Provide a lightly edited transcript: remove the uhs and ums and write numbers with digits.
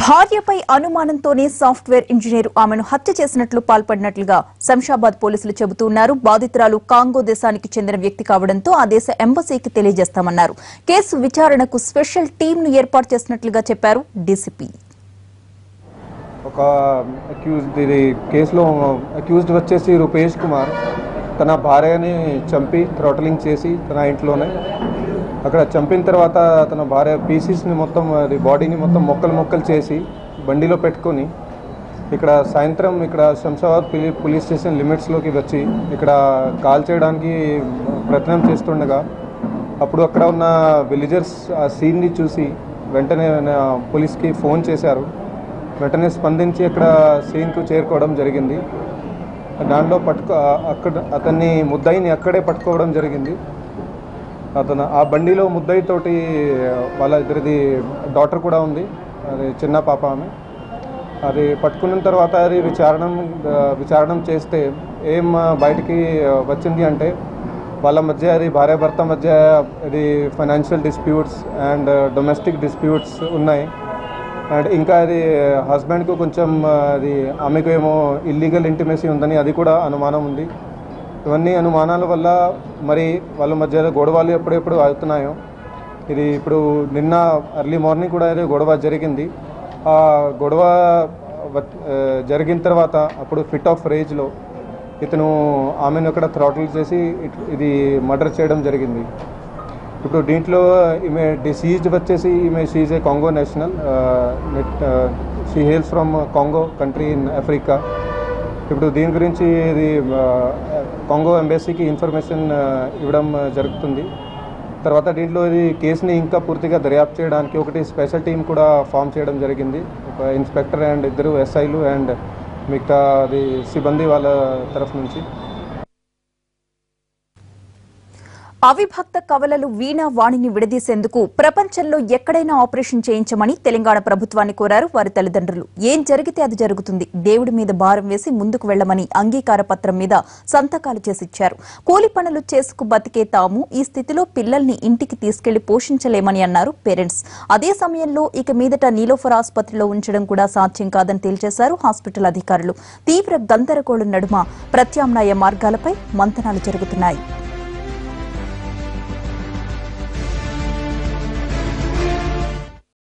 భార్యపై అనుమానంతోనే software engineer ఆమెను హత్య చేసినట్లు పాల్పడినట్లుగా శంషాబాద్ పోలీసులు చెబుతున్నారు. బాధితురాలు కాంగో దేశానికి చెందిన వ్యక్తి కావడంతో ఆ దేశ ఎంబసీకి తెలియజేస్తామన్నారు. కేసు విచారణకు స్పెషల్ టీంను ఏర్పాటు చేసినట్లుగా చెప్పారు డీసీపీ. ఒక కేసులో అక్యూజ్డ్ వచ్చేసి రూపేష్ కుమార్ తన భార్యని చంపి థ్రోటలింగ్ చేసి తన ఇంట్లోనే అక్కడ చంపిన తర్వాత తన భార్య పీసెస్ని మొత్తం బాడీని మొత్తం మొక్కలు చేసి బండిలో పెట్టుకొని ఇక్కడ సాయంత్రం ఇక్కడ శంషాబాద్ పోలీస్ స్టేషన్ లిమిట్స్లోకి వచ్చి ఇక్కడ కాల్ చేయడానికి ప్రయత్నం చేస్తుండగా అప్పుడు అక్కడ ఉన్న విలేజర్స్ ఆ సీన్ని చూసి వెంటనే పోలీస్కి ఫోన్ చేశారు. వెంటనే స్పందించి అక్కడ సీన్కు చేరుకోవడం జరిగింది. దాంట్లో అతన్ని ముద్దాయిని అక్కడే పట్టుకోవడం జరిగింది. అతను ఆ బండిలో ముద్దాయితోటి వాళ్ళ ఇద్దరిది డాటర్ కూడా ఉంది, అది చిన్న పాప ఆమె. అది పట్టుకున్న తర్వాత అది విచారణ చేస్తే ఏం బయటికి వచ్చింది అంటే వాళ్ళ మధ్య అది భార్యాభర్త మధ్య ఇది financial disputes and domestic disputes ఉన్నాయి. అండ్ ఇంకా అది హస్బెండ్కు కొంచెం అది ఆమెకు ఏమో ఇల్లీగల్ ఇంటిమేసీ ఉందని అది కూడా అనుమానం ఉంది. ఇవన్నీ అనుమానాల వల్ల మరి వాళ్ళ మధ్య గొడవలు ఎప్పుడెప్పుడు అవుతున్నాయో ఇది ఇప్పుడు నిన్న ఎర్లీ మార్నింగ్ కూడా ఇది గొడవ జరిగింది. ఆ గొడవ జరిగిన తర్వాత అప్పుడు ఫిట్ ఆఫ్ రేజ్లో ఇతను ఆమెను అక్కడ థ్రాటిల్ చేసి ఇది మర్డర్ చేయడం జరిగింది. ఇప్పుడు దీంట్లో ఈమె డిసీజ్డ్ వచ్చేసి she is a Congo national, she Hales from Congo country in Africa. ఇప్పుడు దీని గురించి ఇది కాంగో ఎంబసీకి ఇన్ఫర్మేషన్ ఇవ్వడం జరుగుతుంది. తర్వాత దీంట్లో ఇది కేసుని ఇంకా పూర్తిగా దర్యాప్తు చేయడానికి ఒకటి స్పెషల్ టీం కూడా ఫామ్ చేయడం జరిగింది. ఒక ఇన్స్పెక్టర్ అండ్ ఇద్దరు ఎస్ఐలు అండ్ మిగతా అది సిబ్బంది వాళ్ళ తరఫు నుంచి. అవిభక్త కవలలు వీణా వాణిని విడదీసేందుకు ప్రపంచంలో ఎక్కడైనా ఆపరేషన్ చేయించమని తెలంగాణ ప్రభుత్వాన్ని కోరారు వారి తల్లిదండ్రులు. ఏం జరిగితే అది జరుగుతుంది, దేవుడి మీద భారం వేసి ముందుకు వెళ్లమని అంగీకార పత్రం మీద సంతకాలు చేసిచ్చారు. కూలి పనులు చేసుకు బతికే తాము ఈ స్థితిలో పిల్లల్ని ఇంటికి తీసుకెళ్లి పోషించలేమని అన్నారు పేరెంట్స్. అదే సమయంలో ఇక మీదట నీలోఫర్ ఆసుపత్రిలో ఉంచడం కూడా సాధ్యం కాదని తేల్చేశారు హాస్పిటల్ అధికారులు. తీవ్ర గందరగోళం నడుమ ప్రత్యామ్నాయ మార్గాలపై మంతనాలు జరుగుతున్నాయి.